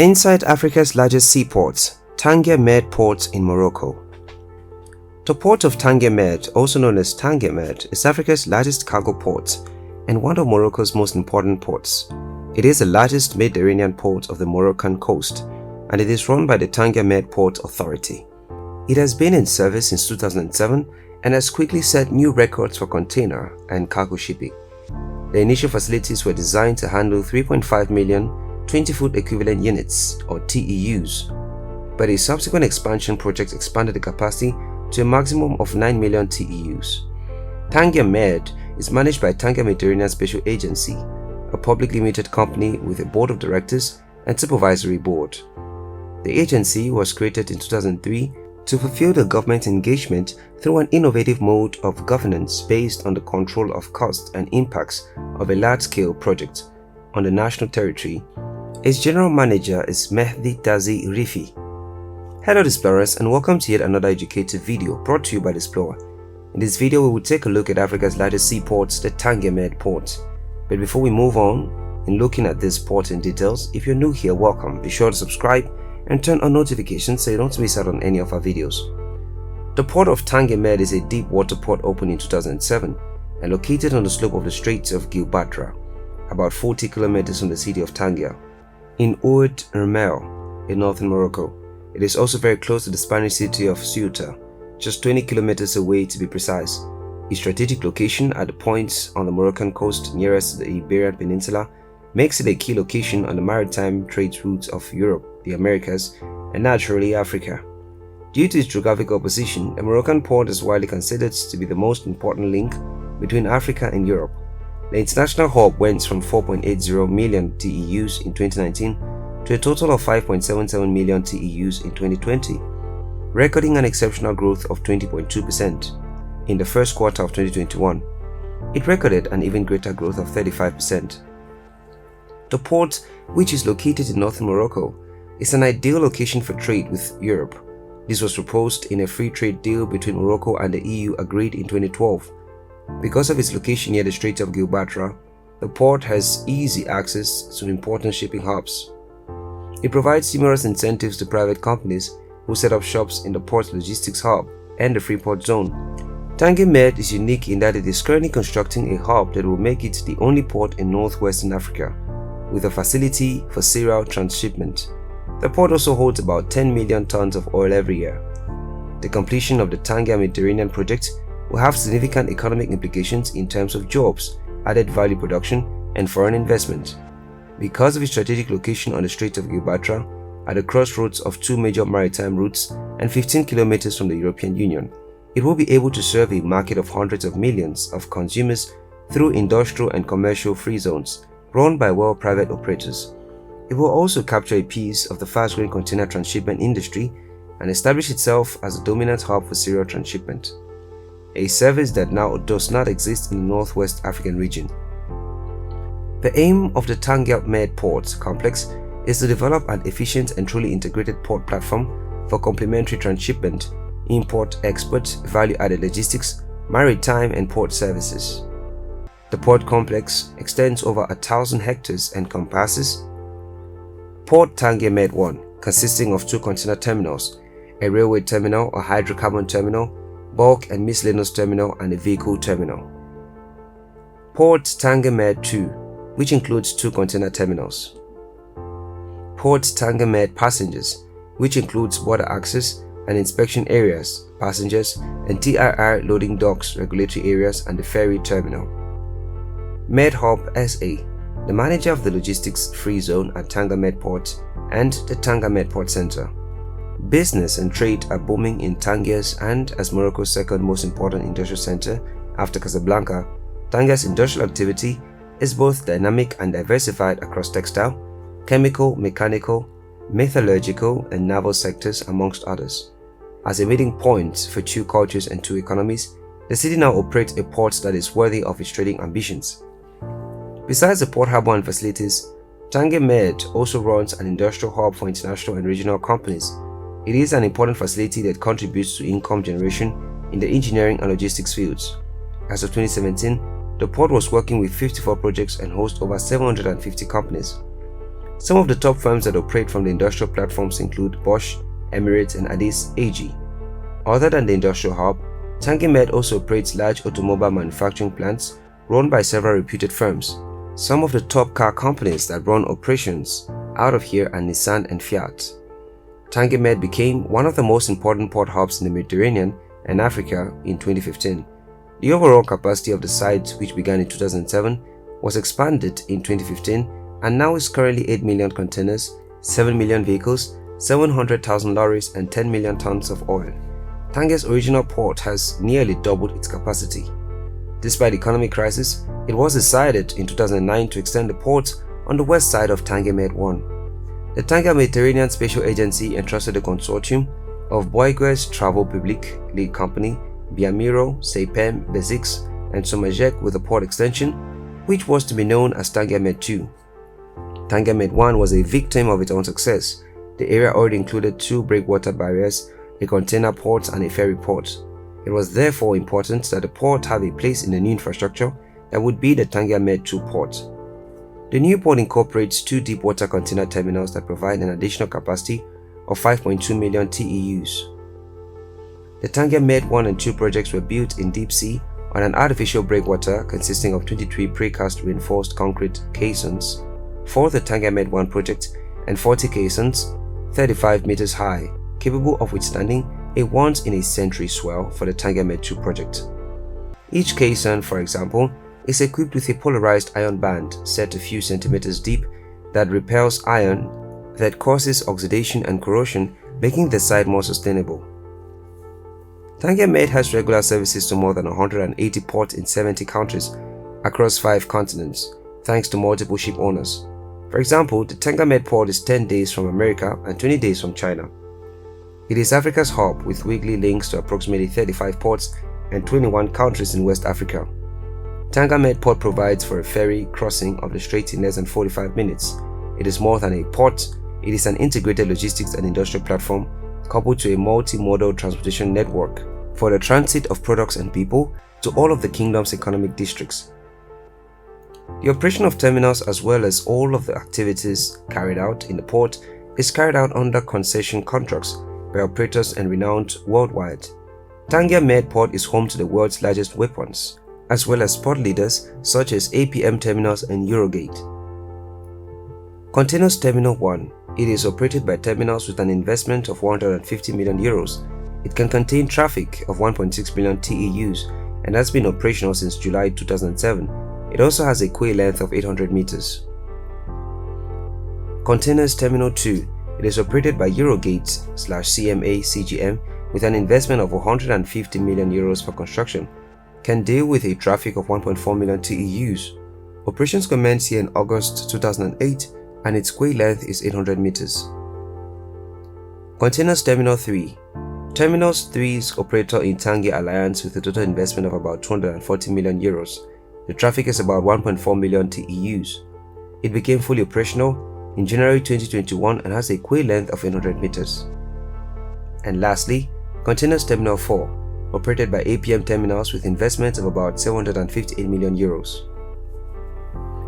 Inside Africa's largest seaports, Tanger Med Port in Morocco. The Port of Tanger Med, also known as Tanger Med, is Africa's largest cargo port and one of Morocco's most important ports. It is the largest Mediterranean port of the Moroccan coast, and it is run by the Tanger Med Port Authority. It has been in service since 2007 and has quickly set new records for container and cargo shipping. The initial facilities were designed to handle 3.5 million 20-foot equivalent units, or TEUs, but a subsequent expansion project expanded the capacity to a maximum of 9 million TEUs. Tanger Med is managed by Tanger Mediterranean Special Agency, a public limited company with a board of directors and supervisory board. The agency was created in 2003 to fulfill the government engagement through an innovative mode of governance based on the control of costs and impacts of a large-scale project on the national territory. Its general manager is Mehdi Tazi Riffi. Hello Displorers, and welcome to yet another educative video brought to you by Displore. In this video we will take a look at Africa's largest seaport, the Tanger Med Port. But before we move on in looking at this port in details, if you're new here, welcome. Be sure to subscribe and turn on notifications so you don't miss out on any of our videos. The Port of Tanger Med is a deep water port opened in 2007 and located on the slope of the Straits of Gibraltar, about 40 kilometers from the city of Tangier, in Oued Ermel, in northern Morocco. It is also very close to the Spanish city of Ceuta, just 20 kilometers away to be precise. Its strategic location at the point on the Moroccan coast nearest to the Iberian Peninsula makes it a key location on the maritime trade routes of Europe, the Americas, and naturally Africa. Due to its geographical position, the Moroccan port is widely considered to be the most important link between Africa and Europe. The international hub went from 4.80 million TEUs in 2019 to a total of 5.77 million TEUs in 2020, recording an exceptional growth of 20.2%. In the first quarter of 2021, it recorded an even greater growth of 35%. The port, which is located in northern Morocco, is an ideal location for trade with Europe. This was proposed in a free trade deal between Morocco and the EU agreed in 2012. Because of its location near the Strait of Gibraltar, the port has easy access to important shipping hubs. It provides numerous incentives to private companies who set up shops in the port's logistics hub and the free port zone. Tanger Med is unique in that it is currently constructing a hub that will make it the only port in northwestern Africa with a facility for serial transshipment. The port also holds about 10 million tons of oil every year. The completion of the Tanger Mediterranean project will have significant economic implications in terms of jobs, added value production, and foreign investment. Because of its strategic location on the Strait of Gibraltar, at the crossroads of two major maritime routes and 15 kilometers from the European Union, it will be able to serve a market of hundreds of millions of consumers through industrial and commercial free zones run by private operators. It will also capture a piece of the fast-growing container transshipment industry and establish itself as a dominant hub for serial transshipment, a service that now does not exist in the northwest African region. The aim of the Tanger Med Port complex is to develop an efficient and truly integrated port platform for complementary transshipment, import, export, value-added logistics, maritime and port services. The port complex extends over 1,000 hectares and encompasses Port Tanger Med 1, consisting of two container terminals, a railway terminal, a hydrocarbon terminal, bulk and miscellaneous terminal, and a vehicle terminal. Port Tanger Med 2, which includes two container terminals. Port Tanger Med Passengers, which includes border access and inspection areas, passengers, and TIR loading docks, regulatory areas, and the ferry terminal. Med Hub SA, the manager of the logistics free zone at Tanger Med Port and the Tanger Med Port Center. Business and trade are booming in Tangiers, and as Morocco's second most important industrial center after Casablanca, Tangiers' industrial activity is both dynamic and diversified across textile, chemical, mechanical, metallurgical, and naval sectors, amongst others. As a meeting point for two cultures and two economies, the city now operates a port that is worthy of its trading ambitions. Besides the port harbor and facilities, Tanger Med also runs an industrial hub for international and regional companies. It is an important facility that contributes to income generation in the engineering and logistics fields. As of 2017, the port was working with 54 projects and hosts over 750 companies. Some of the top firms that operate from the industrial platforms include Bosch, Emirates and Addis AG. Other than the industrial hub, Tanger Med also operates large automobile manufacturing plants run by several reputed firms. Some of the top car companies that run operations out of here are Nissan and Fiat. Tanger Med became one of the most important port hubs in the Mediterranean and Africa in 2015. The overall capacity of the site, which began in 2007, was expanded in 2015 and now is currently 8 million containers, 7 million vehicles, 700,000 lorries and 10 million tons of oil. Tanger's original port has nearly doubled its capacity. Despite the economic crisis, it was decided in 2009 to extend the port on the west side of Tanger Med 1. The Tanger Mediterranean Special Agency entrusted a consortium of Bouygues Travaux Publics lead company, Biamiro, Saipem, Bezix, and Somagec with the port extension, which was to be known as Tanger Med 2. Tanger Med 1 was a victim of its own success. The area already included 2 breakwater barriers, a container port and a ferry port. It was therefore important that the port have a place in the new infrastructure that would be the Tanger Med 2 port. The new port incorporates 2 deepwater container terminals that provide an additional capacity of 5.2 million TEUs. The Tanger Med 1 and 2 projects were built in deep sea on an artificial breakwater consisting of 23 precast reinforced concrete caissons for the Tanger Med 1 project and 40 caissons 35 meters high, capable of withstanding a once-in-a-century swell for the Tanger Med 2 project. Each caisson, for example, is equipped with a polarized iron band set a few centimeters deep that repels iron that causes oxidation and corrosion, making the site more sustainable. Tanger Med has regular services to more than 180 ports in 70 countries across 5 continents, thanks to multiple ship owners. For example, the Tanger Med port is 10 days from America and 20 days from China. It is Africa's hub with weekly links to approximately 35 ports and 21 countries in West Africa. Tanger Med port provides for a ferry crossing of the strait in less than 45 minutes. It is more than a port, it is an integrated logistics and industrial platform coupled to a multimodal transportation network for the transit of products and people to all of the kingdom's economic districts. The operation of terminals as well as all of the activities carried out in the port is carried out under concession contracts by operators and renowned worldwide. Tanger Med Port is home to the world's largest weapons, as well as port leaders such as APM Terminals and Eurogate. Containers Terminal 1. It is operated by terminals with an investment of 150 million euros. It can contain traffic of 1.6 million TEUs and has been operational since July 2007. It also has a quay length of 800 meters. Containers Terminal 2. It is operated by Eurogate/CMA CGM with an investment of 150 million euros for construction. Can deal with a traffic of 1.4 million TEUs. Operations commenced here in August 2008 and its quay length is 800 meters. Containers Terminal 3. Terminals 3's operator in Tangier Alliance with a total investment of about 240 million euros. The traffic is about 1.4 million TEUs. It became fully operational in January 2021 and has a quay length of 800 meters. And lastly, Containers Terminal 4, operated by APM Terminals with investments of about 758 million euros.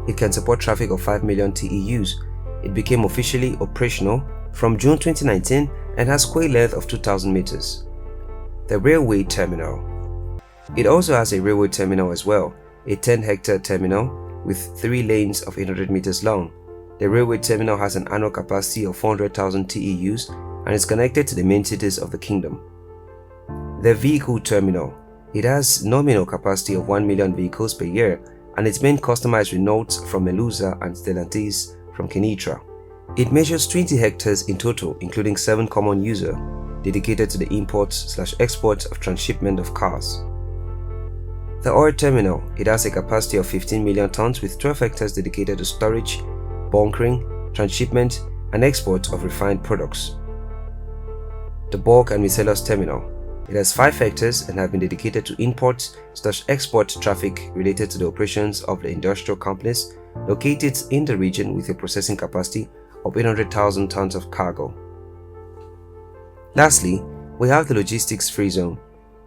It can support traffic of 5 million TEUs. It became officially operational from June 2019 and has quay length of 2,000 meters. The Railway Terminal. It also has a railway terminal as well, a 10-hectare terminal with 3 lanes of 800 meters long. The railway terminal has an annual capacity of 400,000 TEUs and is connected to the main cities of the kingdom. The Vehicle Terminal. It has nominal capacity of 1 million vehicles per year and its main customer is Renault from Meluza and Stellantis from Kenitra. It measures 20 hectares in total, including 7 common users dedicated to the import/export of transshipment of cars. The Oil Terminal. It has a capacity of 15 million tons with 12 hectares dedicated to storage, bunkering, transshipment, and export of refined products. The Bulk and Miscellaneous Terminal. It has 5 hectares and have been dedicated to import/export traffic related to the operations of the industrial companies located in the region with a processing capacity of 800,000 tons of cargo. Lastly, we have the Logistics Free Zone.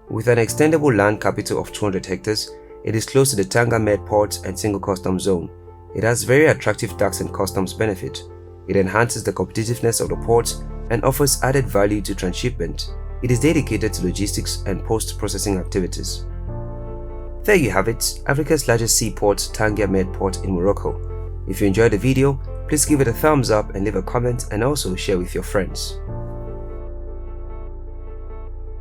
With an extendable land capital of 200 hectares, it is close to the Tanger Med Port and Single Customs Zone. It has very attractive tax and customs benefit. It enhances the competitiveness of the port and offers added value to transshipment. It is dedicated to logistics and post-processing activities. There you have it, Africa's largest seaport, Tanger Med Port in Morocco. If you enjoyed the video, please give it a thumbs up and leave a comment and also share with your friends.